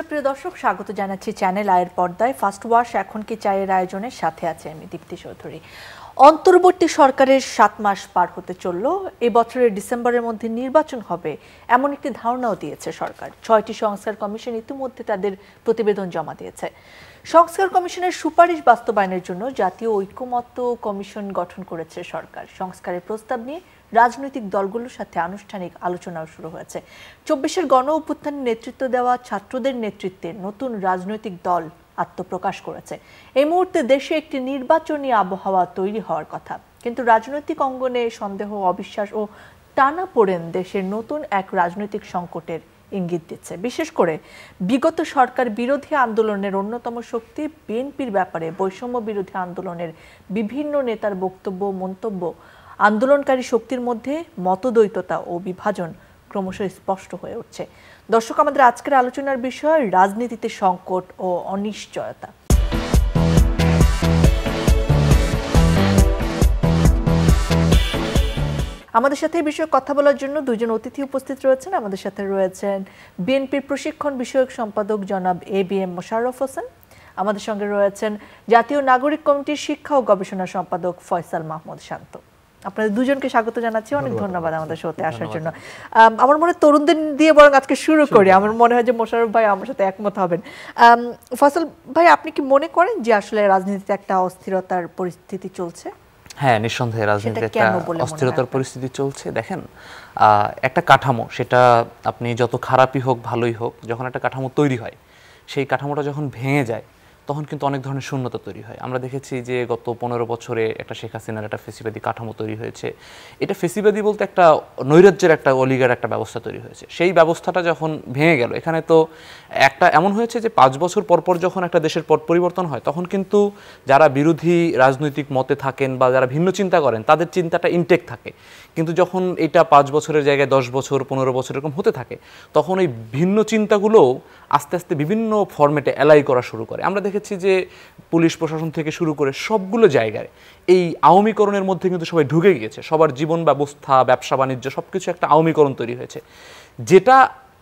নমস্কার প্রিয় দর্শক, স্বাগত জানাচ্ছি চ্যানেল আয়ের পর্দায়। ফার্স্ট ওয়াশ এখন কি চায়ের আয়োজনের সাথে আছে আমি দীপ্তি চৌধুরী। অন্তর্বর্তী সরকারের 7 মাস পার হতে চলল। এই বছরের ডিসেম্বরের মধ্যে নির্বাচন হবে এমন একটি ধারণাও দিয়েছে সরকার। 6টি সংস্কার কমিশন ইতিমধ্যে তাদের প্রতিবেদন জমা দিয়েছে। সংস্কার কমিশনের সুপারিশ বাস্তবায়নের জন্য জাতীয় ঐক্যমত্য কমিশন গঠন করেছে সরকার। সংস্কারের প্রস্তাব নিয়ে রাজনৈতিক দলগুলোর সাথে আনুষ্ঠানিক আলোচনাও শুরু হয়েছে। 24-এর গণ অভ্যুত্থানে নেতৃত্ব দেওয়া ছাত্রদের নেতৃত্বে নতুন রাজনৈতিক দল আত্মপ্রকাশ করেছে। এই মুহূর্তে দেশে একটি নির্বাচনী আবহাওয়া তৈরি হওয়ার কথা, কিন্তু রাজনৈতিক অঙ্গনে সন্দেহ, অবিশ্বাস ও টানাপোড়েন দেশের নতুন এক রাজনৈতিক সংকটের ইঙ্গিত দিচ্ছে। বিশেষ করে বিগত সরকার বিরোধী আন্দোলনের অন্যতম শক্তি বিএনপির ব্যাপারে বৈষম্য বিরোধী আন্দোলনের বিভিন্ন নেতার বক্তব্য, মন্তব্য আন্দোলনকারী শক্তির মধ্যে মতদ্বৈততা ও বিভাজন ক্রমশ স্পষ্ট হয়ে উঠছে। দর্শক, আমাদের আজকের আলোচনার বিষয় রাজনীতিতে সংকট ও অনিশ্চয়তা। আমাদের সাথে এই বিষয়ে কথা বলার জন্য দুজন অতিথি উপস্থিত রয়েছেন। আমাদের সাথে রয়েছেন বিএনপির প্রশিক্ষণ বিষয়ক সম্পাদক জনাব ABM মোশাররফ হোসেন। আমাদের সঙ্গে রয়েছেন জাতীয় নাগরিক কমিটির শিক্ষা ও গবেষণা সম্পাদক ফয়সাল মাহমুদ শান্ত। আপনাদের দুজনকে স্বাগত জানাচ্ছি, অনেক ধন্যবাদ আমাদের শোতে আসার জন্য। আমার মনে হয় তরুণদের দিয়ে বরং আজকে শুরু করি। আমার মনে হয় যে মোশাররফ ভাই আমার সাথে একমত হবেন। ফয়সাল ভাই, আপনি কি মনে করেন যে আসলে রাজনীতিতে একটা অস্থিরতার পরিস্থিতি চলছে? হ্যাঁ, নিঃসন্দেহে রাজনীতিতে একটা অস্থিরতার পরিস্থিতি চলছে। দেখেন, একটা কাঠামো, সেটা আপনি যত খারাপই হোক ভালোই হোক, যখন একটা কাঠামো তৈরি হয়, সেই কাঠামোটা যখন ভেঙে যায় তখন কিন্তু অনেক ধরনের শূন্যতা তৈরি হয়। আমরা দেখেছি যে গত 15 বছরে একটা শেখ হাসিনার একটা ফেসিবাদী কাঠামো তৈরি হয়েছে। এটা ফেসিবাদী বলতে একটা নৈরাজ্যের একটা অলিগার একটা ব্যবস্থা তৈরি হয়েছে। সেই ব্যবস্থাটা যখন ভেঙে গেল, এখানে তো একটা এমন হয়েছে যে 5 বছর পর যখন একটা দেশের পট পরিবর্তন হয়, তখন কিন্তু যারা বিরোধী রাজনৈতিক মতে থাকেন বা যারা ভিন্ন চিন্তা করেন তাদের চিন্তাটা ইনটেক থাকে। কিন্তু যখন এটা 5 বছরের জায়গায় 10 বছর 15 বছর এরকম হতে থাকে, তখন এই ভিন্ন চিন্তাগুলো আস্তে আস্তে বিভিন্ন ফরম্যাটে অ্যালাই করা শুরু করে। আমরা দেখেছি যে পুলিশ প্রশাসন থেকে শুরু করে সবগুলো জায়গায় এই আওয়ামীকরণের মধ্যে কিন্তু সবাই ঢুকে গিয়েছে। সবার জীবন ব্যবস্থা, ব্যবসা বাণিজ্য সবকিছু একটা আওয়ামীকরণ তৈরি হয়েছে, যেটা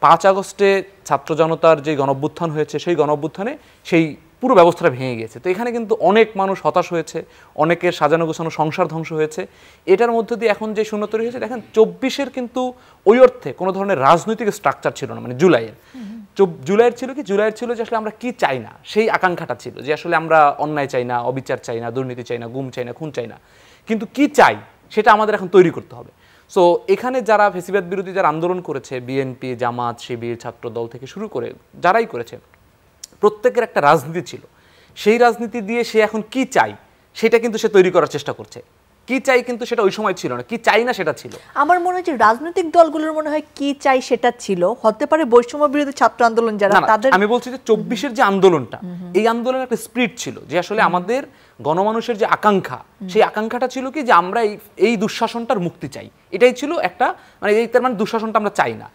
5 আগস্টে ছাত্র জনতার যে গণঅভ্যুত্থান হয়েছে, সেই গণঅভ্যুত্থানে সেই পুরো ব্যবস্থাটা ভেঙে গিয়েছে। তো এখানে কিন্তু অনেক মানুষ হতাশ হয়েছে, অনেকের সাজানো গোছানো সংসার ধ্বংস হয়েছে। এটার মধ্যে দিয়ে এখন যে শূন্য তৈরি হয়েছে, দেখেন 24-এর কিন্তু ওই অর্থে কোনো ধরনের রাজনৈতিক স্ট্রাকচার ছিল না। মানে জুলাইয়ের ছিল কি, জুলাইয়ের ছিল যে আসলে আমরা কি চাই না, সেই আকাঙ্ক্ষাটা ছিল যে আসলে আমরা অন্যায় চাই না, অবিচার চাই না, দুর্নীতি চাই না, গুম চাই না, খুন চাই না, কিন্তু কি চাই সেটা আমাদের এখন তৈরি করতে হবে। সো এখানে যারা ফেসিবাদ বিরোধী যারা আন্দোলন করেছে, বিএনপি, জামাত, শিবির, ছাত্র দল থেকে শুরু করে যারাই করেছে, প্রত্যেকের একটা রাজনীতি ছিল। সেই রাজনীতি দিয়ে সে এখন কি চাই সেটা কিন্তু সে তৈরি করার চেষ্টা করছে। কি চাই কিন্তু সেটা ওই সময় ছিল না, কি চাই না সেটা ছিল। আমার মনে হয় যে রাজনৈতিক দলগুলোর মনে হয় কি চাই সেটা ছিল, হতে পারে বৈষম্য বিরোধী ছাত্র আন্দোলন যারা তাদের। আমি বলছি যে 24-এর যে আন্দোলনটা, এই আন্দোলনের একটা স্পিরিট ছিল যে আসলে আমাদের গণমানুষের যে আকাঙ্ক্ষা, সেই আকাঙ্ক্ষাটা ছিল কি যে আমরা এই দুঃশাসনটার মুক্তি চাই। এটাই ছিল একটা, মানে এই তার মানে দুঃশাসনটা আমরা চাই না।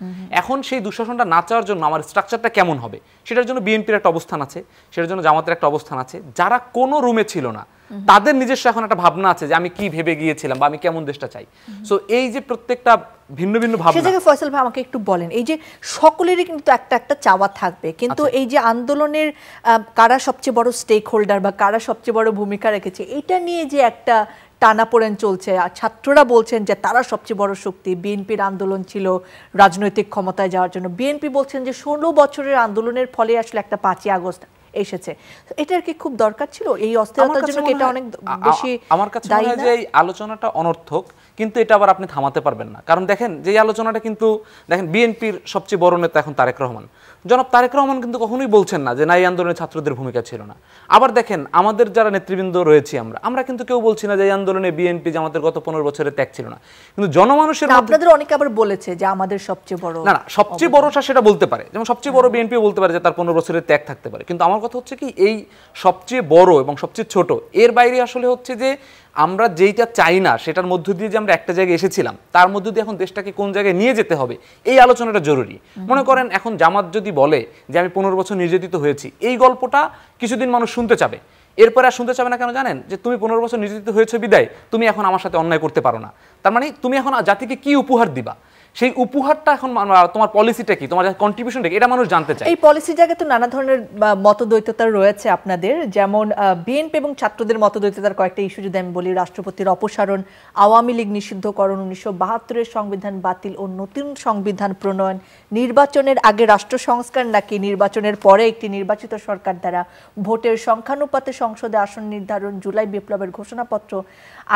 এখন সেই দুঃশাসনটা না চাওয়ার জন্য আমার স্ট্রাকচারটা কেমন হবে, সেটার জন্য বিএনপির একটা অবস্থান আছে, সেটার জন্য জামাতের একটা অবস্থান আছে। যারা কোনো রুমে ছিল না তাদের নিজস্ব এখন একটা ভাবনা আছে যে আমি কি ভেবে গিয়েছিলাম বা আমি কেমন দেশটা চাই। সো এই যে প্রত্যেকটা ভিন্ন ভিন্ন ভাবনা, সেই জায়গায় ফয়সাল ভাই আমাকে একটু বলেন, এই যে সকলেরই কিন্তু একটা একটা চাওয়া থাকবে, কিন্তু এই যে আন্দোলনের কারা সবচেয়ে বড় স্টেক হোল্ডার বা কারা সবচেয়ে বড় ভূমিকা রেখেছে, এটা নিয়ে যে একটা টানাপোড়েন চলছে। আর ছাত্ররা বলছেন যে তারা সবচেয়ে বড় শক্তি, বিএনপির আন্দোলন ছিল রাজনৈতিক ক্ষমতায় যাওয়ার জন্য। বিএনপি বলছেন যে 16 বছরের আন্দোলনের ফলে আসলে একটা 5ই আগস্ট এসেছে। এটার কি খুব দরকার ছিল? এই অস্থিরতার জন্য এটা অনেক বেশি। আমার কাছে মনে হয় যে এই আলোচনাটা অনর্থক, কিন্তু এটা আবার আপনি থামাতে পারবেন না। কারণ দেখেন যে এই আলোচনাটা কিন্তু, দেখেন বিএনপির সবচেয়ে বড় নেতা এখন তারেক রহমান, জনাব তারেক রহমান কিন্তু কখনোই বলছেন না যে না, এই আন্দোলনে ছাত্রদের ভূমিকা ছিল না। আবার দেখেন আমাদের যারা নেতৃবৃন্দ রয়েছি আমরা কিন্তু কেউ বলছি না যে এই আন্দোলনে বিএনপি জামাতের গত 15 বছরের ত্যাগ ছিল না। কিন্তু জনমানুষের আপনাদের অনেকে আবার বলেছে যে আমাদের সবচেয়ে বড়, না সবচেয়ে বড়টা সেটা বলতে পারে, যেমন সবচেয়ে বড় বিএনপি বলতে পারে যে তার 15 বছরের ত্যাগ থাকতে পারে। কিন্তু আমার কথা হচ্ছে কি, এই সবচেয়ে বড় এবং সবচেয়ে ছোট এর বাইরে আসলে হচ্ছে যে আমরা যেইটা চাই না সেটার মধ্য দিয়ে যে আমরা একটা জায়গায় এসেছিলাম, তার মধ্য দিয়ে এখন দেশটাকে কোন জায়গায় নিয়ে যেতে হবে, এই আলোচনাটা জরুরি। মনে করেন এখন জামাত যদি বলে যে আমি 15 বছর নির্যাতিত হয়েছি, এই গল্পটা কিছুদিন মানুষ শুনতে চাবে, এরপরে আর শুনতে চাবে না। কেন জানেন? যে তুমি 15 বছর নির্যাতিত হয়েছে বিদায় তুমি এখন আমার সাথে অন্যায় করতে পারো না। তার মানে তুমি এখন জাতিকে কি উপহার দিবা, সেই উপহারটা এখন তোমার পলিসিটা কি, তোমার কন্ট্রিবিউশনটা কি, এটা মানুষ জানতে চায়। এই পলিসির জায়গায় তো নানা ধরনের মতদ্বৈততা রয়েছে আপনাদের, যেমন বিএনপি এবং ছাত্রদের মতদ্বৈততার কয়েকটা ইস্যু যদি আমি বলি, রাষ্ট্রপতির অপসারণ, আওয়ামী লীগ নিষিদ্ধকরণ, 1972-এর সংবিধান বাতিল ও নতুন সংবিধান প্রণয়ন, নির্বাচনের আগে রাষ্ট্র সংস্কার নাকি নির্বাচনের পরে একটি নির্বাচিত সরকার দ্বারা ভোটের সংখ্যানুপাতে সংসদে আসন নির্ধারণ, জুলাই বিপ্লবের ঘোষণাপত্র,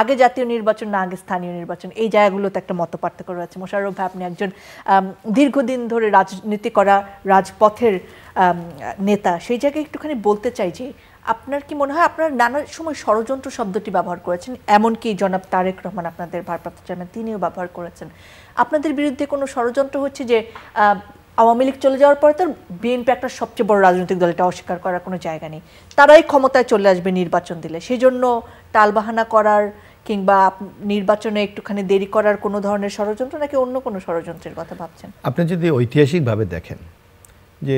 আগে জাতীয় নির্বাচন না আগে স্থানীয় নির্বাচন, এই জায়গাগুলোতে একটা মতপার্থক্য রয়েছে। মোশাররফ ভাই, আপনি একজন দীর্ঘদিন ধরে রাজনীতি করা রাজপথের নেতা, সেই জায়গায় একটুখানি বলতে চাই যে আপনার কি মনে হয়, আপনারা নানা সময় ষড়যন্ত্র শব্দটি ব্যবহার করেছেন, এমনকি জনাব তারেক রহমান আপনাদের ভারপ্রাপ্ত চেয়ারম্যান তিনিও ব্যবহার করেছেন, আপনাদের বিরুদ্ধে কোনো ষড়যন্ত্র হচ্ছে যে আওয়ামী লীগ চলে যাওয়ার পরে তো বিএনপি একটা সবচেয়ে বড় রাজনৈতিক দল, এটা অস্বীকার করার কোনো জায়গা নেই, তারাই ক্ষমতায় চলে আসবে নির্বাচন দিলে, সেই জন্য টালবাহানা করার কিংবা নির্বাচনে একটুখানি দেরি করার কোনো ধরনের ষড়যন্ত্র, নাকি অন্য কোনো ষড়যন্ত্রের কথা ভাবছেন? আপনি যদি ঐতিহাসিকভাবে দেখেন যে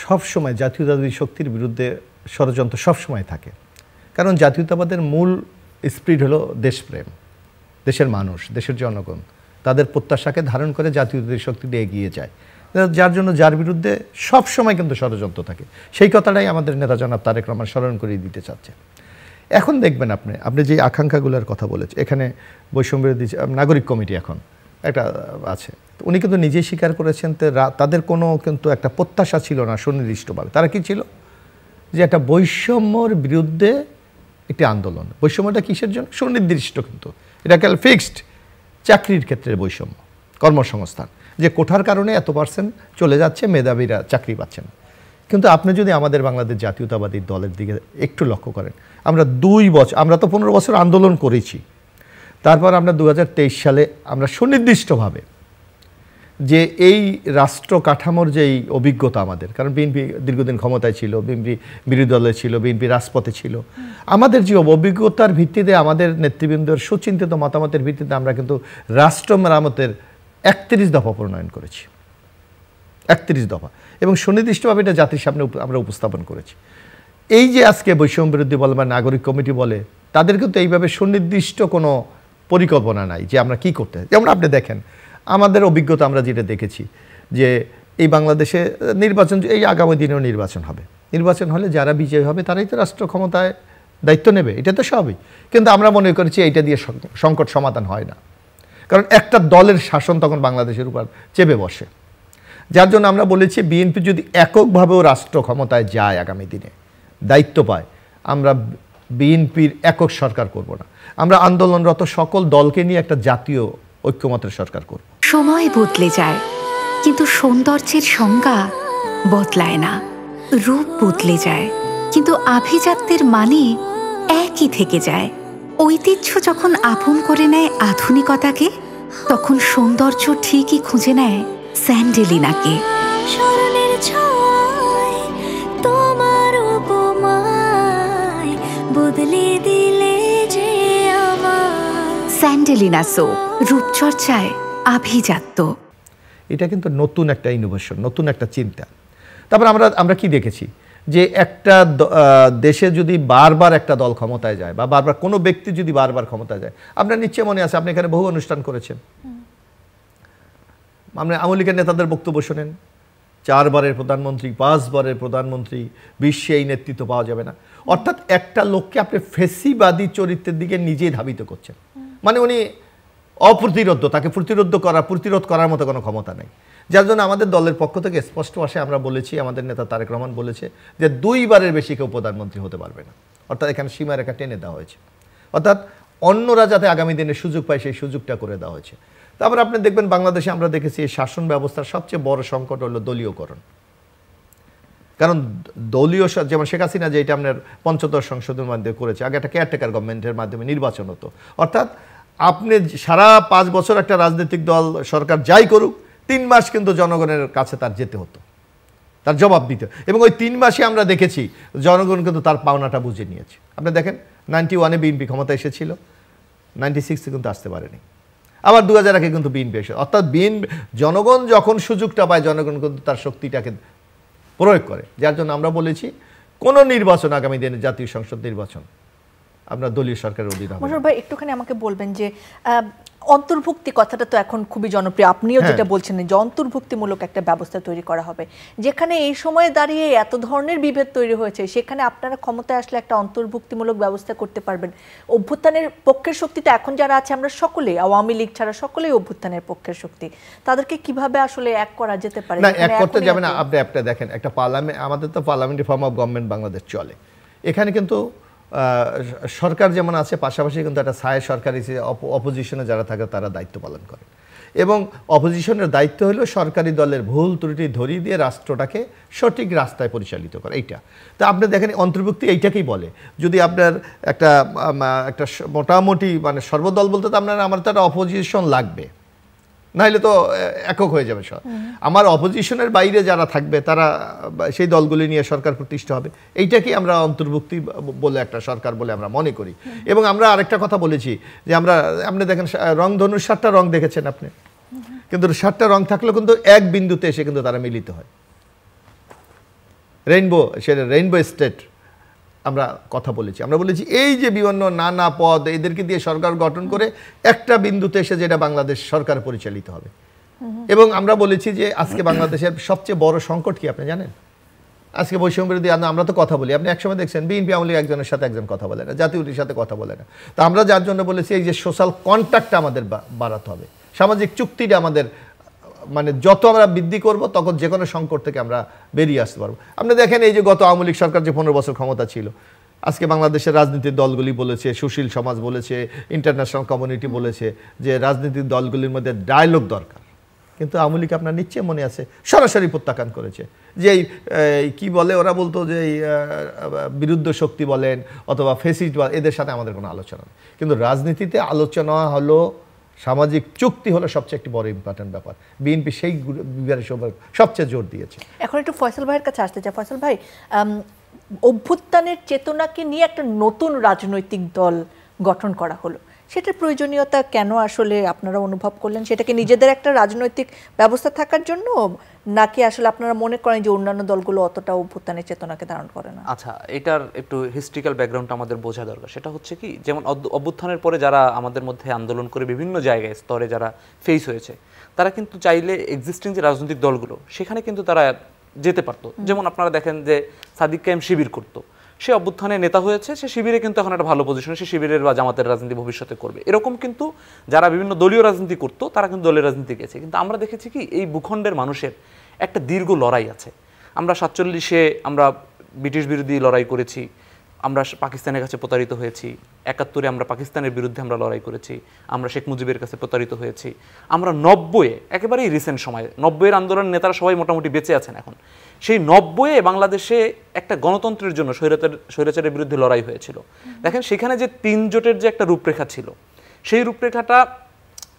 সব সময় জাতীয়তাবাদী শক্তির বিরুদ্ধে ষড়যন্ত্র সব সময় থাকে, কারণ জাতীয়তাবাদের মূল স্পিরিট হলো দেশপ্রেম, দেশের মানুষ, দেশের জনগণ, তাদের প্রত্যাশাকে ধারণ করে জাতীয়তাবাদী শক্তিটা এগিয়ে যায়, যার জন্য যার বিরুদ্ধে সব সময় কিন্তু ষড়যন্ত্র থাকে। সেই কথাটাই আমাদের নেতা জনাব তারেক রহমান স্মরণ করিয়ে দিতে চাচ্ছে। এখন দেখবেন আপনি যে আকাঙ্ক্ষাগুলোর কথা বলেছে, এখানে বৈষম্য বিরোধী নাগরিক কমিটি এখন একটা আছে, উনি কিন্তু নিজেই স্বীকার করেছেন তাদের কোনো কিন্তু একটা প্রত্যাশা ছিল না সুনির্দিষ্টভাবে। তারা কি ছিল, যে একটা বৈষম্যর বিরুদ্ধে একটি আন্দোলন। বৈষম্যটা কিসের জন্য? সুনির্দিষ্ট, কিন্তু এটা কেবল ফিক্সড, চাকরির ক্ষেত্রে বৈষম্য, কর্মসংস্থান, যে কোঠার কারণে এত % চলে যাচ্ছে, মেধাবীরা চাকরি পাচ্ছে না। কিন্তু আপনি যদি আমাদের বাংলাদেশ জাতীয়তাবাদী দলের দিকে একটু লক্ষ্য করেন, আমরা 2 বছর, আমরা তো 15 বছর আন্দোলন করেছি, তারপর আমরা 2023 সালে আমরা সুনির্দিষ্টভাবে যে এই রাষ্ট্র কাঠামোর যেই অভিজ্ঞতা আমাদের, কারণ বিএনপি দীর্ঘদিন ক্ষমতায় ছিল, বিএনপি বিরোধী দলে ছিল, বিএনপি রাজপথে ছিল, আমাদের যে অভিজ্ঞতার ভিত্তিতে, আমাদের নেতৃবৃন্দের সুচিন্তিত মতামতের ভিত্তিতে আমরা কিন্তু রাষ্ট্র মেরামতের 31 দফা প্রণয়ন করেছি, 31 দফা, এবং সুনির্দিষ্টভাবে এটা জাতির সামনে আমরা উপস্থাপন করেছি। এই যে আজকে বৈষম্য বিরোধী বলে বা নাগরিক কমিটি বলে, তাদের কিন্তু এইভাবে সুনির্দিষ্ট কোনো পরিকল্পনা নাই যে আমরা কি করতে। যেমন আপনি দেখেন আমাদের অভিজ্ঞতা, আমরা যেটা দেখেছি যে এই বাংলাদেশে নির্বাচন, এই আগামী দিনেও নির্বাচন হবে, নির্বাচন হলে যারা বিজয়ী হবে তারাই তো রাষ্ট্র ক্ষমতায় দায়িত্ব নেবে, এটা তো সবই। কিন্তু আমরা মনে করেছি এইটা দিয়ে সংকট সমাধান হয় না, কারণ একটা দলের শাসন তখন বাংলাদেশের উপর চেপে বসে, যার জন্য আমরা বলেছি বিএনপি যদি এককভাবেও রাষ্ট্র ক্ষমতায় যায়, আগামী দিনে দায়িত্ব পায়, আমরা বিএনপির একক সরকার করব না, আমরা আন্দোলনরত সকল দলকে নিয়ে একটা জাতীয় ঐক্যমতের সরকার করব। সময় বদলে যায়, কিন্তু সৌন্দর্যের সংজ্ঞা বদলায় না। রূপ বদলে যায়, কিন্তু আভিজাত্যের মানে একই থেকে যায়। ঐতিহ্য যখন আপন করে নেয় আধুনিকতাকে, তখন সৌন্দর্য ঠিকই খুঁজে নেয় স্যান্ডেলিনাকে। স্মরণের ছয় তোমার উপমায় বদলে দিলে যে আমার। স্যান্ডেলিনা সো, রূপচর্চায় আভিজাত্য। এটা কিন্তু নতুন একটা ইনোভেশন, নতুন একটা চিন্তা। তারপর আমরা কি দেখেছি, যে একটা দেশে যদি বারবার একটা দল ক্ষমতায় যায়, বা বারবার কোনো ব্যক্তি যদি বারবার ক্ষমতায় যায়, আপনার নিশ্চয় মনে আছে, আপনি এখানে বহু অনুষ্ঠান করেছেন, আমরা আওয়ামী লীগের নেতাদের বক্তব্য শোনেন, 4 বারের প্রধানমন্ত্রী, 5 বারের প্রধানমন্ত্রী, বিশ্বে এই নেতৃত্ব পাওয়া যাবে না। অর্থাৎ একটা লোককে আপনি ফেসিবাদী চরিত্রের দিকে নিজেই ধাবিত করছেন, মানে উনি অপ্রতিরোধ, তাকে প্রতিরোধ করার মতো কোনো ক্ষমতা নেই। যার জন্য আমাদের দলের পক্ষ থেকে স্পষ্ট ভাষায় আমরা বলেছি, আমাদের নেতা তারেক রহমান বলেছে যে 2 বারের বেশি কেউ প্রধানমন্ত্রী হতে পারবে না। অর্থাৎ এখানে সীমারেখা টেনে দেওয়া হয়েছে, অর্থাৎ অন্যরা যাতে আগামী দিনে সুযোগ পায় সেই সুযোগটা করে দেওয়া হয়েছে। তারপর আপনি দেখবেন বাংলাদেশে আমরা দেখেছি এই শাসন ব্যবস্থার সবচেয়ে বড় সংকট হলো দলীয়করণ। কারণ দলীয়, যেমন শেখ হাসিনা যে এটা আপনার 75 সংশোধনের মাধ্যমে করেছে, আগে একটা কেয়ারটেকার গভর্নমেন্টের মাধ্যমে নির্বাচন হতো, অর্থাৎ আপনি সারা 5 বছর একটা রাজনৈতিক দল সরকার যাই করুক, 3 মাস কিন্তু জনগণের কাছে তার যেতে হতো, তার জবাব দিতে, এবং ওই 3 মাসে আমরা দেখেছি জনগণ কিন্তু তার পাওনাটা বুঝে নিয়েছে। আপনি দেখেন 91-এ বিএনপি ক্ষমতা এসেছিল, 96-এ কিন্তু আসতে পারেনি, আবার 2000-এ কিন্তু বিএনপি এসে, অর্থাৎ জনগণ যখন সুযোগটা পায়, জনগণ কিন্তু তার শক্তিটাকে প্রয়োগ করে। যার জন্য আমরা বলেছি কোন নির্বাচন, আগামী দিনে জাতীয় সংসদ নির্বাচন, আমরা দলীয় সরকারের অধীনে হবে। মোশাররফ ভাই, একটুখানি আমাকে বলবেন যে অন্তর্ভুক্তি কথাটা তো এখন খুবই জনপ্রিয়, আপনিও যেটা বলছেন যে অন্তর্ভুক্তিমূলক একটা ব্যবস্থা তৈরি করা হবে, যেখানে এই সময়ে দাঁড়িয়ে এত ধরনের বিভেদ তৈরি হয়েছে, সেখানে আপনারা ক্ষমতায় আসলে একটা অন্তর্ভুক্তিমূলক ব্যবস্থা করতে পারবেন। অভ্যুত্থানের পক্ষের শক্তি তো এখন যারা আছে আমরা সকলেই, আওয়ামী লীগ ছাড়া সকলেই অভ্যুত্থানের পক্ষের শক্তি, তাদেরকে কিভাবে আসলে এক করা যেতে পারে? না, এক করতে যাবে না। আপনি একটা দেখেন, একটা পার্লামেন্ট, আমাদের তো parliamentary form of government Bangladesh চলে, এখানে কিন্তু সরকার যেমন আছে, পাশাপাশি কিন্তু একটা ছায়া সরকার হিসেবে অপোজিশনে যারা থাকে তারা দায়িত্ব পালন করে, এবং অপোজিশনের দায়িত্ব হলো সরকারি দলের ভুল ত্রুটি ধরিয়ে দিয়ে রাষ্ট্রটাকে সঠিক রাস্তায় পরিচালিত করা। এইটা তো আপনি দেখেন অন্তর্ভুক্তি এইটাকেই বলে। যদি আপনার একটা মোটামুটি মানে সর্বদল বলতে তো আমার তো একটা অপোজিশন লাগবে, নাহলে তো একক হয়ে যাবে সব। আমার অপোজিশনের বাইরে যারা থাকবে তারা সেই দলগুলি নিয়ে সরকার প্রতিষ্ঠা হবে। এইটাকে আমরা অন্তর্ভুক্তি বলে একটা সরকার বলে আমরা মনে করি। এবং আমরা আরেকটা কথা বলেছি যে আপনি দেখেন রংধনুর 7টা রং দেখেছেন আপনি, কিন্তু 7টা রং থাকলেও কিন্তু এক বিন্দুতে এসে কিন্তু তারা মিলিত হয়। রেইনবো স্টেট আমরা কথা বলেছি, আমরা বলেছি এই যে বিভিন্ন নানা পদ এদেরকে দিয়ে সরকার গঠন করে একটা বিন্দুতে এসে যেটা বাংলাদেশ সরকার পরিচালিত হবে। এবং আমরা বলেছি যে আজকে বাংলাদেশের সবচেয়ে বড় সংকট কি আপনি জানেন? আজকে বৈষম্য বিরোধী আমরা তো কথা বলি, আপনি একসময় দেখছেন বিএনপি আওয়ামী লীগ একজনের সাথে একজন কথা বলে না, জাতীয়তার সাথে কথা বলে না। তো আমরা যার জন্য বলেছি এই যে সোশ্যাল কন্ট্যাক্টটা আমাদের বাড়াতে হবে, সামাজিক চুক্তিটা আমাদের মানে যত আমরা বৃদ্ধি করব তখন যে কোনো সংকট থেকে আমরা বেরিয়ে আসতে পারবো। আপনি দেখেন এই যে গত আওয়ামী লীগ সরকার যে 15 বছর ক্ষমতা ছিল, আজকে বাংলাদেশের রাজনীতির দলগুলি বলেছে, সুশীল সমাজ বলেছে, ইন্টারন্যাশনাল কমিউনিটি বলেছে যে রাজনীতির দলগুলির মধ্যে ডায়ালগ দরকার, কিন্তু আওয়ামী লীগ আপনার নিশ্চয় মনে আছে সরাসরি প্রত্যাখ্যান করেছে। যে কি বলে ওরা বলতো যে বিরুদ্ধ শক্তি বলেন অথবা ফেসিস্ট, এদের সাথে আমাদের কোনো আলোচনা নেই। কিন্তু রাজনীতিতে আলোচনা হলো, সামাজিক চুক্তি হলো সবচেয়ে একটি বড় ইম্পর্টেন্ট ব্যাপার। বিএনপি সেই বিভাগে সবচেয়ে জোর দিয়েছে। এখন একটু ফয়সাল ভাইয়ের কাছে আসতে চাই। ফয়সাল ভাই, অভ্যুত্থানের চেতনাকে নিয়ে একটা নতুন রাজনৈতিক দল গঠন করা হলো, সেটার প্রয়োজনীয়তা কেন আসলে আপনারা অনুভব করলেন? সেটাকে নিজেদের একটা রাজনৈতিক ব্যবস্থা থাকার জন্য, নাকি আসলে আপনারা মনে করেন যে অন্যান্য দলগুলো অতটা অভ্যুত্থানের চেতনাকে ধারণ করে না? আচ্ছা, এটার একটু হিস্ট্রিক্যাল ব্যাকগ্রাউন্ডটা আমাদের বোঝা দরকার। সেটা হচ্ছে কি, যেমন অভ্যুত্থানের পরে যারা আমাদের মধ্যে আন্দোলন করে বিভিন্ন জায়গায় স্তরে যারা ফেস হয়েছে, তারা কিন্তু চাইলে এক্সিস্টিং যে রাজনৈতিক দলগুলো সেখানে কিন্তু তারা যেতে পারতো। যেমন আপনারা দেখেন যে সাদিক কায়েম শিবির করতো, সে অভ্যুত্থানে নেতা হয়েছে, সে শিবিরে কিন্তু এখন একটা ভালো পজিশনে, সে শিবিরের বা জামাতের রাজনীতি ভবিষ্যতে করবে। এরকম কিন্তু যারা বিভিন্ন দলীয় রাজনীতি করতো তারা কিন্তু দলীয় রাজনীতি গেছে। কিন্তু আমরা দেখেছি কি, এই ভূখণ্ডের মানুষের একটা দীর্ঘ লড়াই আছে। আমরা 47-এ আমরা ব্রিটিশ বিরোধী লড়াই করেছি, আমরা পাকিস্তানের কাছে প্রতারিত হয়েছি, 71-এ আমরা পাকিস্তানের বিরুদ্ধে আমরা লড়াই করেছি, আমরা শেখ মুজিবের কাছে প্রতারিত হয়েছি, আমরা 90-এ একেবারেই রিসেন্ট সময়ে 90-এর আন্দোলনের নেতারা সবাই মোটামুটি বেঁচে আছেন এখন। সেই 90-এ বাংলাদেশে একটা গণতন্ত্রের জন্য স্বৈরাচারের বিরুদ্ধে লড়াই হয়েছিল। দেখেন সেখানে যে 3 জোটের যে একটা রূপরেখা ছিল, সেই রূপরেখাটা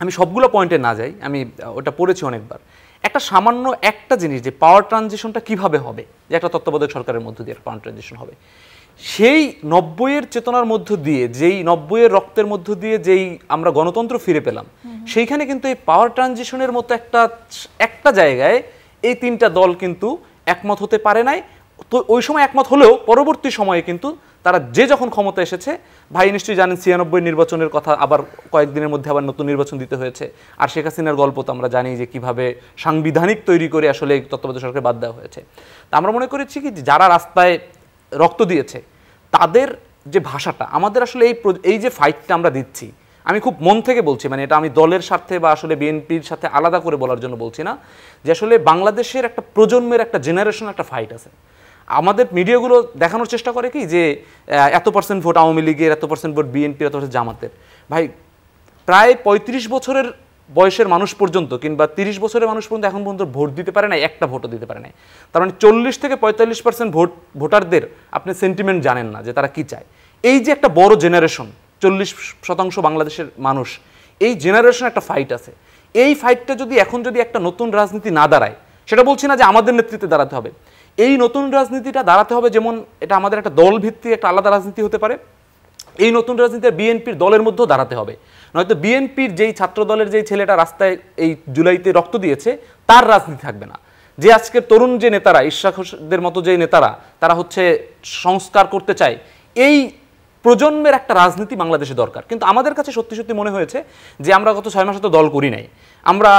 আমি সবগুলো পয়েন্টে না যাই, আমি ওটা পড়েছি অনেকবার। একটা সামান্য একটা জিনিস, যে পাওয়ার ট্রানজিশনটা কিভাবে হবে, যে একটা তত্ত্বাবধায়ক সরকারের মধ্য দিয়ে পাওয়ার ট্রানজিশন হবে, সেই 90-এর চেতনার মধ্য দিয়ে, যেই 90-এর রক্তের মধ্য দিয়ে যেই আমরা গণতন্ত্র ফিরে পেলাম, সেইখানে কিন্তু এই পাওয়ার ট্রানজিশনের মতো একটা জায়গায় এই 3টা দল কিন্তু একমত হতে পারে নাই। তো ওই সময় একমত হলেও পরবর্তী সময়ে কিন্তু তারা যখন ক্ষমতা এসেছে, ভাই নিশ্চয়ই জানেন 96 নির্বাচনের কথা, আবার কয়েকদিনের মধ্যে আবার নতুন নির্বাচন দিতে হয়েছে। আর শেখ হাসিনার গল্প তো আমরা জানি যে কিভাবে সাংবিধানিক তৈরি করে আসলে তত্ত্বাবধায়ক সরকার বাদ দেওয়া হয়েছে। তা আমরা মনে করেছি কি, যারা রাস্তায় রক্ত দিয়েছে তাদের যে ভাষাটা আমাদের আসলে এই যে ফাইটটা আমরা দিচ্ছি, আমি খুব মন থেকে বলছি, মানে এটা আমি দলের স্বার্থে বা আসলে বিএনপির সাথে আলাদা করে বলার জন্য বলছি না, যে আসলে বাংলাদেশের একটা প্রজন্মের একটা জেনারেশন একটা ফাইট আছে। আমাদের মিডিয়াগুলো দেখানোর চেষ্টা করে কি, যে এত% ভোট আওয়ামী লীগের, এত% ভোট বিএনপির, এত% জামাতের। ভাই প্রায় 35 বছরের বয়সের মানুষ পর্যন্ত কিংবা 30 বছরের মানুষ পর্যন্ত এখন পর্যন্ত ভোট দিতে পারে না, একটা ভোটও দিতে পারে না। তার মানে 40 থেকে 45% ভোটারদের আপনি সেন্টিমেন্ট জানেন না যে তারা কি চায়। এই যে একটা বড় জেনারেশন, 40% বাংলাদেশের মানুষ, এই জেনারেশন একটা ফাইট আছে। এই ফাইটটা যদি এখন একটা নতুন রাজনীতি না দাঁড়ায়, সেটা বলছি না যে আমাদের নেতৃত্বে দাঁড়াতে হবে, এই নতুন রাজনীতিটা দাঁড়াতে হবে, যেমন এটা আমাদের একটা দল ভিত্তিক একটা আলাদা রাজনীতি হতে পারে, এই নতুন রাজনীতির বিএনপির দলের মধ্যেও দাঁড়াতে হবে। নয়তো বিএনপির যেই ছাত্র দলের যেই ছেলেটা রাস্তায় এই জুলাইতে রক্ত দিয়েছে তার রাজনীতি থাকবে না। যে আজকের তরুণ যে নেতারা, ইশরাকদের মতো যে নেতারা, তারা হচ্ছে সংস্কার করতে চায়, এই প্রজন্মের একটা রাজনীতি বাংলাদেশে দরকার। কিন্তু আমাদের কাছে সত্যি সত্যি মনে হয়েছে যে আমরা গত 6 মাসে তো দল করি নাই, আমরা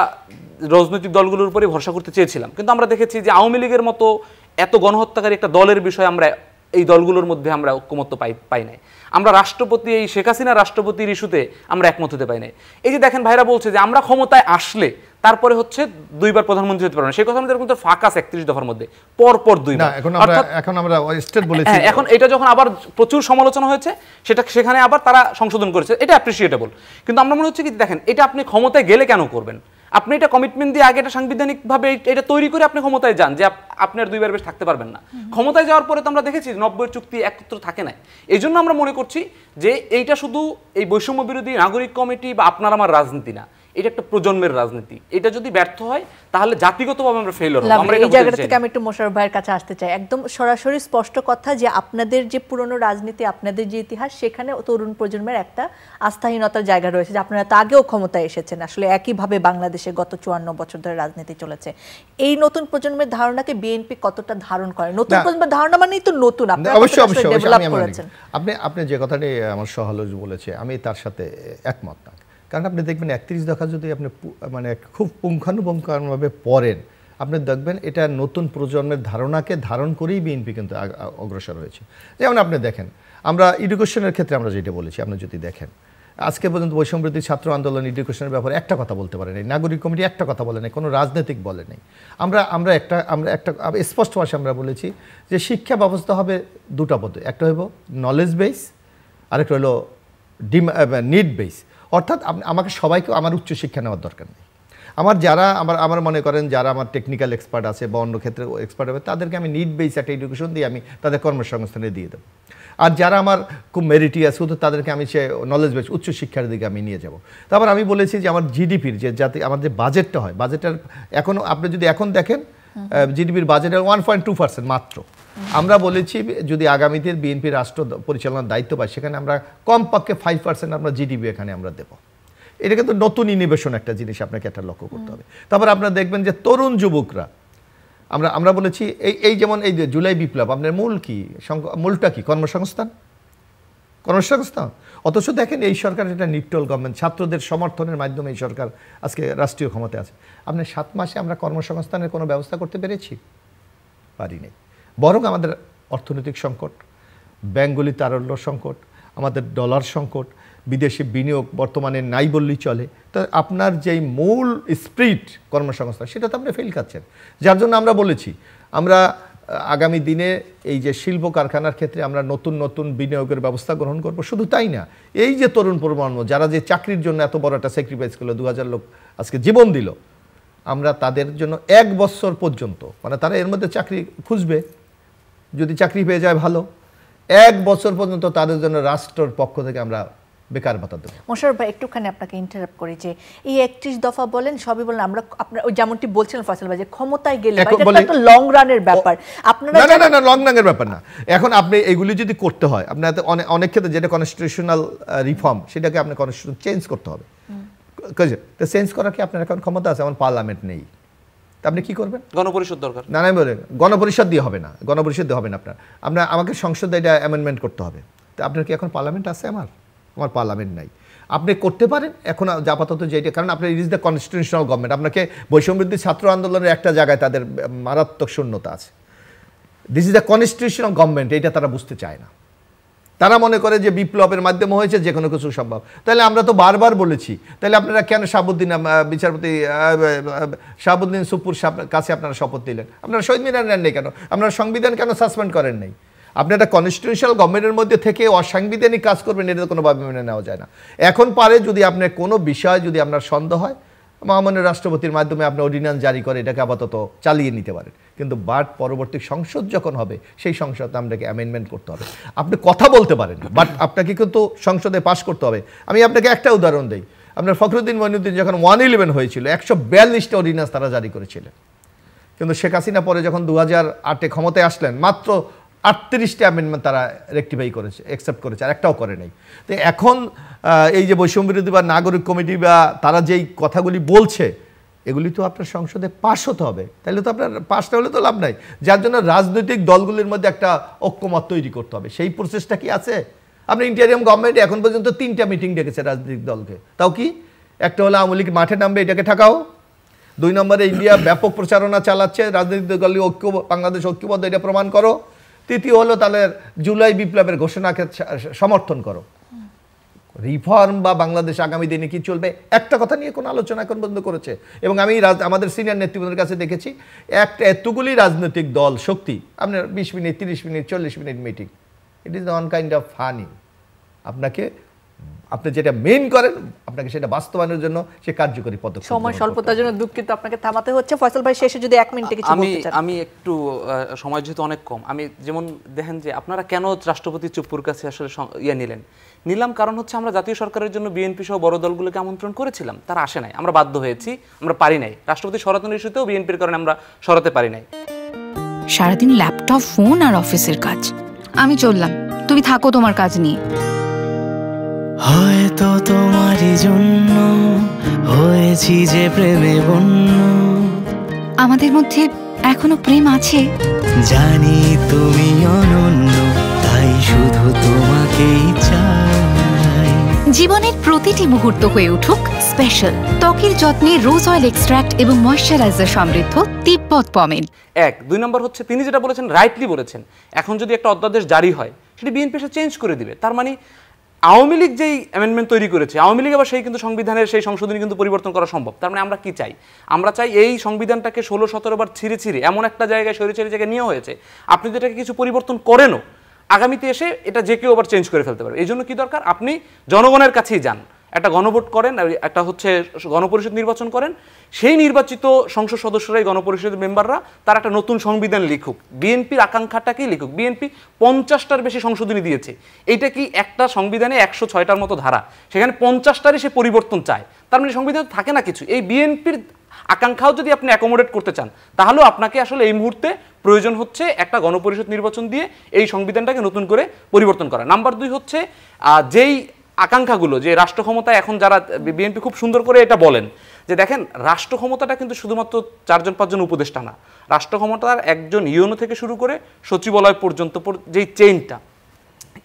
রাজনৈতিক দলগুলোর উপরে ভরসা করতে চেয়েছিলাম, কিন্তু আমরা দেখেছি যে আওয়ামী লীগের মতো এত গণহত্যাকারী একটা দলের বিষয়ে আমরা এই দলগুলোর মধ্যে আমরা ঐক্যমত্য পাই নাই। আমরা রাষ্ট্রপতি, এই শেখ হাসিনা রাষ্ট্রপতির ইস্যুতে আমরা একমত হতে পাই নাই। এই যে দেখেন ভাইরা বলছে যে আমরা ক্ষমতায় আসলে তারপরে হচ্ছে 2বার প্রধানমন্ত্রী হতে পারবে না, সেই কথা আমাদের কিন্তু ফাঁকা 31 দফার মধ্যে পরপর 2বার। এখন আমরা স্টেট বলেছি, এখন এটা যখন আবার প্রচুর সমালোচনা হয়েছে সেখানে আবার তারা সংশোধন করেছে, এটা অ্যাপ্রিসিয়েটেবল। কিন্তু আমরা মনে হচ্ছে কি দেখেন, এটা আপনি ক্ষমতায় গেলে কেন করবেন? আপনি এটা কমিটমেন্ট দিয়ে আগে এটা সাংবিধানিকভাবে এটা তৈরি করে আপনি ক্ষমতায় যান যে আপনি আর 2বার বেশ থাকতে পারবেন না। ক্ষমতায় যাওয়ার পরে তো আমরা দেখেছি 90-এর চুক্তি একত্র থাকে না। এই জন্য আমরা মনে করছি যে এইটা শুধু এই বৈষম্য বিরোধী নাগরিক কমিটি বা আপনার আমার রাজনীতি না, এটা একটা প্রজন্মের রাজনীতি। এটা যদি ব্যর্থ হয় তাহলে জাতিগতভাবে আমরা ফেইলিওর হব। আমরা এই জায়গা থেকে আমি একটু মোশাররফ ভাইয়ের কাছে আসতে চাই, একদম সরাসরি স্পষ্ট কথা যে আপনাদের যে পুরনো রাজনীতি, আপনাদের যে ইতিহাস, সেখানে তরুণ প্রজন্মের একটা আস্থাহীনতার জায়গা রয়েছে যে আপনারা তো আগেও ক্ষমতায় এসেছেন, আসলে একইভাবে বাংলাদেশে গত 54 বছর ধরে রাজনীতি চলেছে। এই নতুন প্রজন্মের ধারণাকে বিএনপি কতটা ধারণ করে? নতুন প্রজন্মের ধারণা মানেই তো নতুন, আপনারা অবশ্যই ডেভেলপ করেছেন। আপনি যে কথাটি আমার সহলোচ বলেছে আমি তার সাথে একমত না। কারণ আপনি দেখবেন 31 দফা যদি আপনি মানে খুব পুঙ্খানুপুঙ্খভাবে পড়েন, আপনি দেখবেন এটা নতুন প্রজন্মের ধারণাকে ধারণ করেই বিএনপি কিন্তু অগ্রসর হয়েছে। যেমন আপনি দেখেন, আমরা এডুকেশনের ক্ষেত্রে আমরা যেটা বলেছি, আপনি যদি দেখেন আজকে পর্যন্ত বৈষম্যবিরোধী ছাত্র আন্দোলন এডুকেশনের ব্যাপারে একটা কথা বলতে পারে নাই, নাগরিক কমিটি একটা কথা বলে নাই, কোনো রাজনৈতিক বলে নেই। আমরা একটা স্পষ্ট ভাষায় আমরা বলেছি যে শিক্ষা ব্যবস্থা হবে দুটা পদ্ধতি, একটা হলো নলেজ বেস, আরেকটা হলো নিড বেস। অর্থাৎ আমাকে সবাইকে আমার উচ্চশিক্ষা নেওয়ার দরকার নেই। আমার মনে করেন যারা আমার টেকনিক্যাল এক্সপার্ট আছে বা অন্য ক্ষেত্রে এক্সপার্ট হবে, তাদেরকে আমি নিড বেস একটা এডুকেশন দিয়ে আমি তাদের কর্মসংস্থানে দিয়ে দেবো। আর যারা আমার খুব মেরিটিয়াস হতো তাদেরকে আমি সে নলেজ বেস উচ্চশিক্ষার দিকে আমি নিয়ে যাব। তারপর আমি বলেছি যে আমার জিডিপির যাতে আমাদের বাজেটটা হয়, বাজেটের এখনও আপনি যদি এখন দেখেন জিডিপির বাজেটের 1.2% মাত্র। আমরা বলেছি যদি আগামীতে বিএনপি রাষ্ট্র পরিচালনার দায়িত্ব পায়, সেখানে আমরা কমপক্ষে 5% আমরা জিডিপি এখানে আমরা দেবো। এটা কিন্তু নতুন ইনোভেশন একটা জিনিস আপনাকে একটা লক্ষ্য করতে হবে। তারপর আপনারা দেখবেন যে তরুণ যুবকরা আমরা বলেছি এই যেমন এই যে জুলাই বিপ্লব, আপনার মূলটা কি? কর্মসংস্থান। অথচ দেখেন এই সরকার এটা নিউট্রাল গভর্নমেন্ট, ছাত্রদের সমর্থনের মাধ্যমে এই সরকার আজকে রাষ্ট্রীয় ক্ষমতায় আছে। আপনি 7 মাসে আমরা কর্মসংস্থানের কোনো ব্যবস্থা করতে পেরেছি? পারি নাই। বরং আমাদের অর্থনৈতিক সংকট, ব্যাংকগুলি তারল্য সংকট, আমাদের ডলার সংকট, বিদেশি বিনিয়োগ বর্তমানে নাই বললেই চলে। তো আপনার যেই মূল স্পিরিট কর্মসংস্থান, সেটা তো আপনি ফেল খাচ্ছেন। যার জন্য আমরা বলেছি আমরা আগামী দিনে এই যে শিল্প কারখানার ক্ষেত্রে আমরা নতুন নতুন বিনিয়োগের ব্যবস্থা গ্রহণ করব। শুধু তাই না, এই যে তরুণ প্রজন্ম যারা যে চাকরির জন্য এত বড় একটা স্যাক্রিফাইস করলো, 2000 লোক আজকে জীবন দিল, আমরা তাদের জন্য 1 বছর পর্যন্ত, মানে তারা এর মধ্যে চাকরি খুঁজবে, যদি চাকরি পেয়ে যায় ভালো, 1 বছর পর্যন্ত তাদের জন্য রাষ্ট্রের পক্ষ থেকে আমরা বেকার ভাতা দেব। মোশাররফ ভাই, একটুখানি আপনাকে ইন্টারাপ্ট করি যে এই 31 দফা বলেন, সবই বলেন, আমরা আপনার ওই যেমনটি বলছিলেন ফয়সাল ভাই যে ক্ষমতায় গেলে এটা একটা লং রানের ব্যাপার। আপনারা না লং রানের ব্যাপার না। এখন আপনি এগুলি যদি করতে হয়, আপনার অনেক ক্ষেত্রে যেটা কনস্টিটিউশনাল রিফর্ম, সেটাকে আপনি কনস্টিটিউশন চেঞ্জ করতে হবে। তো চেঞ্জ করার কি আপনার এখন ক্ষমতা আছে? আমার পার্লামেন্ট নেই, তা আপনি কি করবেন? গণপরিষদ দরকার। না বলেন গণপরিষদ দিয়ে হবে না, গণপরিষদ দিয়ে হবে না। আপনার আমাকে সংসদে এটা অ্যামেন্ডমেন্ট করতে হবে। তো আপনার কি এখন পার্লামেন্ট আছে? আমার পার্লামেন্ট নাই। আপনি করতে পারেন এখন আপাতত যেটা, কারণ আপনার it is the constitutional government. আপনাকে বৈষম্যবিরোধী ছাত্র আন্দোলনের একটা জায়গায় তাদের মারাত্মক শূন্যতা আছে। This is the constitutional government, এটা তারা বুঝতে চায় না। তারা মনে করে যে বিপ্লবের মাধ্যমে হয়েছে, যে কোনো কিছু সম্ভব। তাহলে আমরা তো বারবার বলেছি, তাহলে আপনারা কেন বিচারপতি শাহাবুদ্দিন সুপুর কাছে আপনারা শপথ দিলেন? আপনারা শহীদ মিনার নেন নাই কেন? আপনারা সংবিধান কেন সাসপেন্ড করেন নাই? আপনি একটা কনস্টিটিউশনাল গভর্নমেন্টের মধ্যে থেকে অসাংবিধানিক কাজ করবেন, এটা কোনোভাবে মেনে নেওয়া যায় না। এখন পারে যদি আপনার কোনো বিষয় যদি আপনার সন্দেহ হয়, মহামান্য রাষ্ট্রপতির মাধ্যমে আপনি অর্ডিন্যান্স জারি করে এটাকে আপাতত চালিয়ে নিতে পারেন। কিন্তু বাট পরবর্তী সংসদ যখন হবে, সেই সংসদে আপনাকে অ্যামেন্ডমেন্ট করতে হবে। আপনি কথা বলতে পারেন, বাট আপনাকে কিন্তু সংসদে পাস করতে হবে। আমি আপনাকে একটা উদাহরণ দিই। আপনার ফখরুদ্দিন মঈনুদ্দিন যখন 111 হয়েছিল, 142টা অর্ডিন্যান্স তারা জারি করেছিলেন। কিন্তু শেখ হাসিনা পরে যখন 2008-এ ক্ষমতায় আসলেন, মাত্র 38টা অ্যামেন্ডমেন্ট তারা রেকটিফাই করেছে, অ্যাকসেপ্ট করেছে, আর একটাও করে নাই। তো এখন এই যে বৈষম্যবিরোধী বা নাগরিক কমিটি বা তারা যেই কথাগুলি বলছে, এগুলি তো আপনার সংসদে পাস হতে হবে। তাহলে তো আপনার পাসটা হলে তো লাভ নাই। যার জন্য রাজনৈতিক দলগুলির মধ্যে একটা ঐক্যমত তৈরি করতে হবে। সেই প্রসেসটা কি আছে? আপনি ইন্টারিয়াম গভর্নমেন্ট এখন পর্যন্ত 3টা মিটিং ডেকেছে রাজনৈতিক দলকে, তাও কি একটা হলো আওয়ামী লীগ মাঠে নামবে, এটাকে ঠেকাও। 2 নম্বরে ইন্ডিয়া ব্যাপক প্রচারণা চালাচ্ছে, রাজনৈতিক দলীয় ঐক্য, বাংলাদেশ ঐক্যবদ্ধ, এটা প্রমাণ করো। তৃতীয় হলো তাহলে জুলাই বিপ্লবের ঘোষণাকে সমর্থন করো। রিফর্ম বা বাংলাদেশ আগামী দিনে কি চলবে একটা কথা নিয়ে কোনো আলোচনা এখন পর্যন্ত করেছে। এবং আমি আমাদের সিনিয়র নেতৃবৃন্দের কাছে দেখেছি এতগুলি রাজনৈতিক দল শক্তি, আপনার 20 minute 30 minute 40 minute meeting, it is one kind of funny. আপনি যেটা মেইন করেন আপনাকে সেটা বাস্তবায়নের জন্য সে কার্যকরী পদক্ষেপ। সময় স্বল্পতার জন্য দুঃখিত, আপনাকে থামাতে হচ্ছে। ফয়সাল ভাই শেষে যদি 1 মিনিটে কিছু বলতে চান। আমি একটু সময় যেহেতু অনেক কম, আমি যেমন দেখেন যে আপনারা কেন রাষ্ট্রপতি চুপ্পুর কাছে আসলে নিলাম, কারণ হচ্ছে আমরা জাতীয় সরকারের জন্য বিএনপি সহ বড় দলগুলোকে আমন্ত্রণ করেছিলাম, তারা আসে নাই, আমরা বাধ্য হয়েছি, আমরা পারি নাই। রাষ্ট্রপতি সরানোর ইস্যুতেও বিএনপির কারণে আমরা সরাতে পারি নাই। সারাদিন ল্যাপটপ, ফোন আর অফিসের কাজ। আমি চললাম, তুমি থাকো তোমার কাজ নিয়ে। হয়তো তোমারই জন্য হয়েছি যে প্রেমে বন্য। আমাদের মধ্যে এখনো প্রেম আছে, জানি তুমি অনন্য, তাই শুধু তোমাকেই চাই। জীবনের প্রতিটি মুহূর্ত হয়ে উঠুক স্পেশাল। ত্বকের যত্নে রোজ অয়েল এক্সট্রাক্ট এবং ময়শ্চারাইজার সমৃদ্ধ তিব্বত পমেড। 2 নম্বর হচ্ছে তিনি যেটা বলেছেন রাইটলি বলেছেন, এখন যদি একটা অধ্যাদেশ জারি হয় সেটা বিএনপি এসে চেঞ্জ করে দিবে। তার মানে আওয়ামী লীগ যেই অ্যামেন্ডমেন্ট তৈরি করেছে, আওয়ামী লীগ আবার সেই কিন্তু সংবিধানের সেই সংশোধনী কিন্তু পরিবর্তন করা সম্ভব। তার মানে আমরা কি চাই? আমরা চাই এই সংবিধানটাকে 16-17 বার ছিঁড়ে এমন একটা জায়গায় সরিয়ে জায়গায় নিয়ে হয়েছে, আপনি যদি এটাকে কিছু পরিবর্তন করেনও আগামীতে এসে এটা যে কেউ আবার চেঞ্জ করে ফেলতে পারবে। এই জন্য কি দরকার? আপনি জনগণের কাছেই যান, একটা গণভোট করেন, একটা হচ্ছে গণপরিষদ নির্বাচন করেন, সেই নির্বাচিত সংসদ সদস্যরাই গণপরিষদের মেম্বাররা তারা একটা নতুন সংবিধান লিখুক, বিএনপির আকাঙ্ক্ষাটাকেই লিখুক। বিএনপি 50টার বেশি সংশোধনী দিয়েছে, এইটা কি একটা সংবিধানে 106টার মতো ধারা, সেখানে 50টারই সে পরিবর্তন চায়। তার মানে সংবিধান থাকে না কিছু। এই বিএনপির আকাঙ্ক্ষাও যদি আপনি অ্যাকোমোডেট করতে চান, তাহলেও আপনাকে আসলে এই মুহূর্তে প্রয়োজন হচ্ছে একটা গণপরিষদ নির্বাচন দিয়ে এই সংবিধানটাকে নতুন করে পরিবর্তন করা। নাম্বার 2 হচ্ছে যেই আকাঙ্ক্ষাগুলো, যে রাষ্ট্র ক্ষমতায় এখন যারা বিএনপি খুব সুন্দর করে এটা বলেন যে দেখেন রাষ্ট্র ক্ষমতাটা কিন্তু শুধুমাত্র 4-5 উপদেষ্টা না, রাষ্ট্র ক্ষমতার একজন ইউনো থেকে শুরু করে সচিবালয় পর্যন্ত যেই চেইনটা,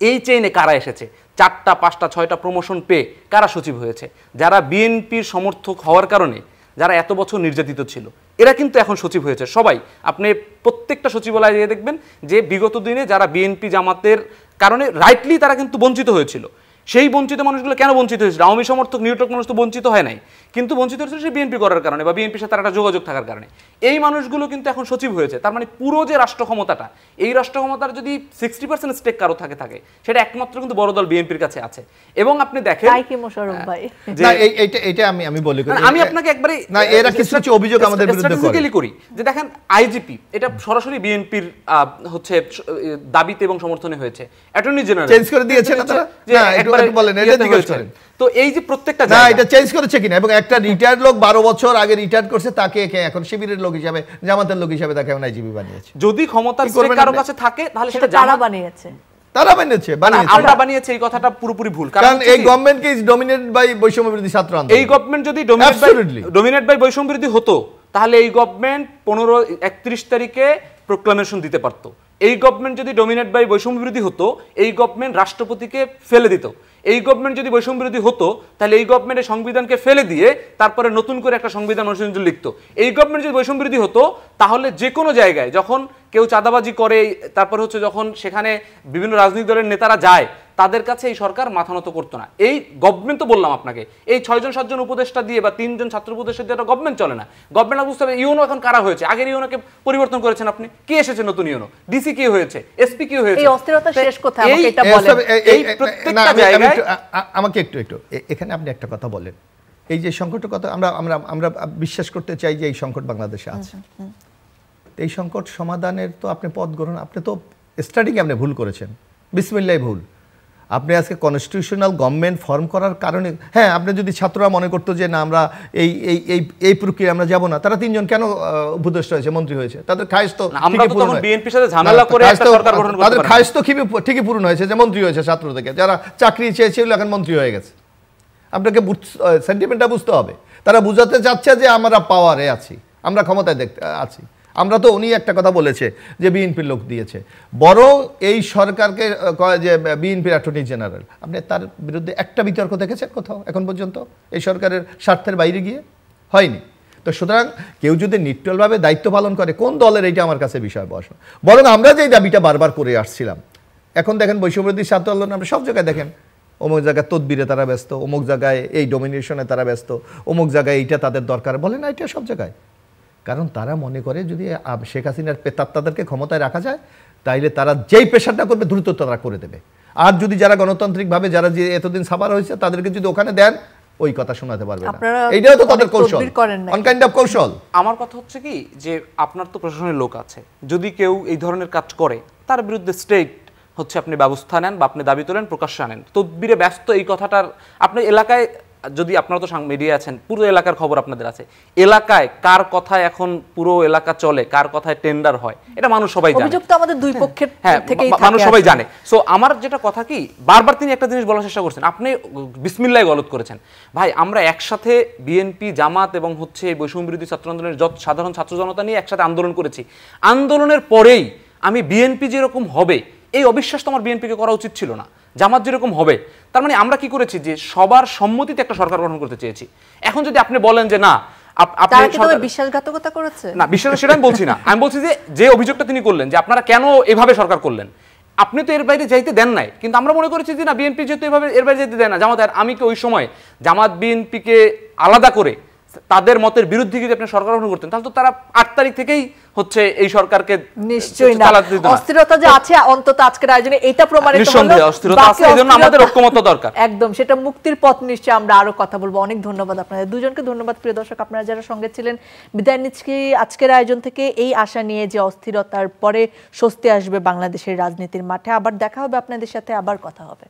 এই চেইনে কারা এসেছে, 4টা 5টা 6টা প্রমোশন পেয়ে কারা সচিব হয়েছে, যারা বিএনপির সমর্থক হওয়ার কারণে যারা এত বছর নির্যাতিত ছিল, এরা কিন্তু এখন সচিব হয়েছে সবাই। আপনি প্রত্যেকটা সচিবালয়ে গিয়ে দেখবেন যে বিগত দিনে যারা বিএনপি জামাতের কারণে রাইটলি তারা কিন্তু বঞ্চিত হয়েছিল, সেই বঞ্চিত মানুষগুলো কেন বঞ্চিত হয়েছিল? আওয়ামী সমর্থক নিউটক মানুষ তো বঞ্চিত হয় নাই, কিন্তু বঞ্চিত হয়েছিল সেই বিএনপি করার কারণে বা বিএনপির সাথে একটা যোগাযোগ থাকার কারণে। এই মানুষগুলো কিন্তু এখন সচিব হয়েছে। তার মানে পুরো যে রাষ্ট্র ক্ষমতাটা, এই রাষ্ট্র ক্ষমতার যদি 60% স্টেক কারো থাকে সেটা একমাত্র কিন্তু বড় দল বিএনপির কাছে আছে। এবং আপনি দেখেন আমি বলি, আমি আপনাকে একবারে না এরা কিছু অভিযোগ আমাদের বিরুদ্ধে করি যে দেখেন আইজিপি এটা সরাসরি বিএনপির হচ্ছে দাবিতে এবং সমর্থনে হয়েছে। অ্যাটর্নি জেনারেল চেঞ্জ করে দিয়েছে না তারা? না একবার বলেন, এটা জিজ্ঞেস করেন তো। এই যে প্রত্যেকটা না এটা চেঞ্জ করেছে কিনা, এবং একটা রিটায়ার্ড লোক 12 বছর আগে রিটায়ার করছে, তাকে এখন শিবিরের লোক হিসেবে, জামাতের লোক হিসেবে তাকে এখন আইজিপি বানিয়েছে। যদি ক্ষমতার কারো কাছে থাকে তাহলে সেটা যারা বানিয়েছে, তারা বানিয়েছে, আমরা বানিয়েছে, এই কথাটা পুরোপুরি ভুল। কারণ এই গভর্নমেন্ট কি ইজ ডমিনেটেড বাই বৈষম্য বিরোধী ছাত্র আন্দোলন। এই গভর্নমেন্ট যদি ডমিনেট বাই বৈষম্য বিরোধী হতো তাহলে এই গভর্নমেন্ট 31 তারিখে প্রোক্লামেশন দিতে পারত। এই গভর্নমেন্ট যদি ডমিনেট বাই বৈষম্য বিরোধী হতো, এই গভর্নমেন্ট রাষ্ট্রপতিকে ফেলে দিত। এই গভর্নমেন্ট যদি বৈষম্য বিরোধী হতো তাহলে এই গভর্নমেন্টের সংবিধানকে ফেলে দিয়ে তারপরে নতুন করে একটা সংবিধান অনুসরণ লিখতো। এই গভর্নমেন্ট যদি বৈষম্য বিরোধী হতো তাহলে যে কোনো জায়গায় যখন কেউ চাঁদাবাজি করে, তারপর হচ্ছে যখন সেখানে বিভিন্ন রাজনৈতিক দলের নেতারা যায়, তাদের কাছে এই সরকার মাথা নত করতো না। এই গভর্নমেন্ট তো বললাম আপনাকে, এই 6-7 উপদেষ্টা দিয়ে বা 3 ছাত্র উপদেষ্টা দিয়ে একটা গভর্নমেন্ট চলে না। গভর্নমেন্ট বুঝতে হবে ইউনো এখন কারা হয়েছে, আগের ইউনোকে পরিবর্তন করেছেন আপনি, কে এসেছে নতুন ইউনো, ডিসি কি হয়েছে, এসপি কি হয়েছে, এই অস্থিরতা শেষ কোথায় আমাকে এটা বলেন। এই প্রত্যেকটা জায়গায় আমাকে একটু এখানে আপনি একটা কথা বলেন, এই যে সংকটের কথা আমরা বিশ্বাস করতে চাই যে এই সংকট বাংলাদেশে আছে, এই সংকট সমাধানের তো আপনি পথ গ্রহণ, আপনি তো স্টার্টিং আপনি ভুল করেছেন, বিসমিল্লাহ ভুল। আপনি আজকে কনস্টিটিউশনাল গভর্নমেন্ট ফর্ম করার কারণে, হ্যাঁ আপনি যদি ছাত্ররা মনে করতো যে না আমরা এই প্রক্রিয়া আমরা যাব না, তারা 3 জন কেন উপদেষ্টা হয়েছে, মন্ত্রী হয়েছে, তাদের খায়েশ তো তাদের খায়েশ তো ঠিকই পূরণ হয়েছে, যে মন্ত্রী হয়েছে ছাত্র থেকে, যারা চাকরি চেয়েছিল এখন মন্ত্রী হয়ে গেছে। আপনাকে সেন্টিমেন্টটা বুঝতে হবে, তারা বুঝাতে চাচ্ছে যে আমরা পাওয়ারে আছি, আমরা ক্ষমতায় আছি। আমরা তো উনি একটা কথা বলেছে যে বিএনপির লোক দিয়েছে, বরং এই সরকারকে কয় যে বিএনপির অ্যাটর্নি জেনারেল। আপনি তার বিরুদ্ধে একটা বিতর্ক দেখেছেন কোথাও এখন পর্যন্ত এই সরকারের স্বার্থের বাইরে গিয়ে? হয়নি। তো সুতরাং কেউ যদি নিটলভাবে দায়িত্ব পালন করে, কোন দলের এইটা আমার কাছে বিষয় বসে। বরং আমরা যে দাবিটা বারবার করে আসছিলাম, এখন দেখেন বৈষম্যবিরোধী ছাত্র আন্দোলন আমরা সব জায়গায় দেখেন, অমুক জায়গায় তদবিরে তারা ব্যস্ত, অমুক জায়গায় এই ডোমিনেশনে তারা ব্যস্ত, অমুক জায়গায় এইটা তাদের দরকার, বলে না এটা সব জায়গায়। কারণ তারা মনে করে যদি শেখ হাসিনার তাদেরকে ক্ষমতায় রাখা যায়, তাইলে তারা যেই প্রেশারটা করবে দ্রুত তারা করে দেবে। আর যদি যারা গণতান্ত্রিকভাবে যারা যে এতদিন সাফার হয়েছে তাদেরকে যদি ওখানে দেন, ওই কথা শোনাতে পারবে না। এইটাও তো তাদের কৌশল, অন কাইন্ড অফ কৌশল। আমার কথা হচ্ছে কি যে আপনার তো প্রশাসনের লোক আছে, যদি কেউ এই ধরনের কাজ করে তার বিরুদ্ধে স্ট্রেট হচ্ছে আপনি ব্যবস্থা নেন বা আপনি দাবি তোলেন, প্রকাশ্যে আনেন। তদবিরে ব্যস্ত এই কথাটার আপনি এলাকায়, যদি আপনারা তো মিডিয়া আছেন, পুরো এলাকার খবর আপনাদের আছে, এলাকায় কার কথায় এখন পুরো এলাকা চলে, কার কথায় টেন্ডার হয়, এটা মানুষ সবাই জানে। অভিযোগ তো আমাদের দুই পক্ষের থেকেই থাকে, মানুষ সবাই জানে। সো আমার যেটা কথা কি, বারবার তিনি একটা জিনিস বলার চেষ্টা করছেন, আপনি বিসমিল্লাহ গলত করেছেন। ভাই আমরা একসাথে বিএনপি, জামাত এবং হচ্ছে বৈষম্য বিরোধী ছাত্র আন্দোলনের যত সাধারণ ছাত্র জনতা নিয়ে একসাথে আন্দোলন করেছি। আন্দোলনের পরেই আমি বিএনপি যেরকম হবে এই অবিশ্বাস তো আমার বিএনপিকে করা উচিত ছিল না, জামাত যেরকম হবে। তার মানে আমরা কি করেছি যে সবার সম্মতিতে একটা সরকার গঠন করতে চেয়েছি। এখন যদি আপনি বলেন যে না আপনি বিশ্বাসঘাতকতা করেছে, না বিশ্বাস সেটা আমি বলছি না, আমি বলছি যে অভিযোগটা তিনি করলেন যে আপনারা কেন এভাবে সরকার করলেন, আপনি তো এর বাইরে যাইতে দেন নাই। কিন্তু আমরা মনে করেছি যে না বিএনপি যেহেতু এভাবে এর বাইরে যেতে দেয় না, জামাত, আমি কি ওই সময় জামাত বিএনপিকে আলাদা করে তাদের মতের বিরুদ্ধে যদি আপনি সরকার গঠন করতেন, তাহলে তো তারা 8 তারিখ থেকেই হচ্ছে এই সরকারকে নিশ্চয়ই না। অস্থিরতা যে আছে অন্তত আজকের আয়োজনে এটা প্রমাণিত হলো, নিঃসন্দেহে অস্থিরতা আছে, এজন্য আমাদের ঐক্যমত্য দরকার। একদম, সেটা মুক্তির পথ। নিশ্চয়ই আমরা আরো কথা বলবো। অনেক ধন্যবাদ আপনাদের দুজনকে। ধন্যবাদ প্রিয় দর্শক, আপনারা যারা সঙ্গে ছিলেন। বিদায় নিচ্ছি আজকের আয়োজন থেকে এই আশা নিয়ে যে অস্থিরতার পরে স্বস্তি আসবে বাংলাদেশের রাজনীতির মাঠে। আবার দেখা হবে আপনাদের সাথে, আবার কথা হবে।